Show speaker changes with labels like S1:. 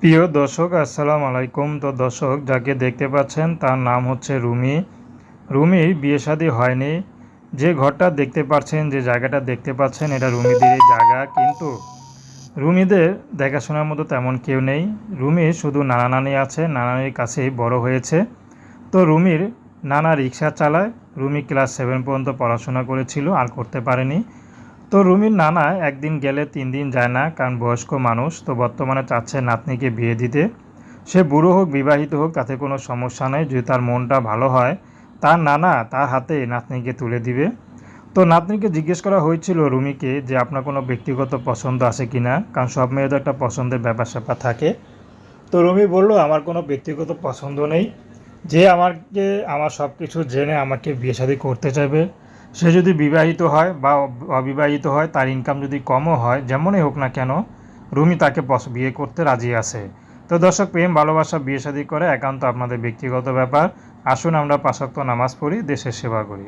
S1: প্রিয় দর্শক আসসালামু আলাইকুম। তো দর্শক যাকে দেখতে পাচ্ছেন তার নাম হচ্ছে রুমি। রুমির বিয়ে শাদী হয়নি। যে ঘরটা দেখতে পাচ্ছেন, যে জায়গাটা দেখতে পাচ্ছেন, এটা রুমিদেরই জায়গা। কিন্তু রুমিদের দেখাশোনার মতো তেমন কেউ নেই। রুমির শুধু নানা নানি আছে, নানা নানির কাছেই বড় হয়েছে। তো রুমির নানা রিক্সা চালায়। রুমি ক্লাস 7 পর্যন্ত পড়াশোনা করেছিল, আর করতে পারেনি। তো রুমির নানা একদিন গেলে 3 দিন যায় না, কারণ বয়স্ক মানুষ। তো বর্তমানে চাচ্ছে নাতনিকে বিয়ে দিতে। সে বুড়ো হোক বিবাহিত হোক তাতে কোনো সমস্যা নেই, যদি তার মনটা ভালো হয় তার নানা তার হাতে নাতনিকে তুলে দিবে। তো নাতনিকে জিজ্ঞেস করা হয়েছিল রুমিকে যে আপনার কোনো ব্যক্তিগত পছন্দ আছে কি না, কারণ সব মেয়েদের একটা পছন্দের ব্যাপার স্যাপার থাকে। তো রুমি বলল আমার কোনো ব্যক্তিগত পছন্দ নেই। যে আমাকে আমার সব কিছু জেনে আমাকে বিয়ে শাদী করতে চাইবে, সে যদি বিবাহিত হয় বা অবিবাহিত হয়, তার ইনকাম যদি কমও হয়, যেমনই হোক না কেন, রুমি তাকে বিয়ে করতে রাজি আছে। তো দর্শক, প্রেম ভালোবাসা বিয়ে শাদী করে একান্ত আপনাদের ব্যক্তিগত ব্যাপার। আসুন আমরা 5 ওয়াক্ত নামাজ পড়ি, দেশের সেবা করি।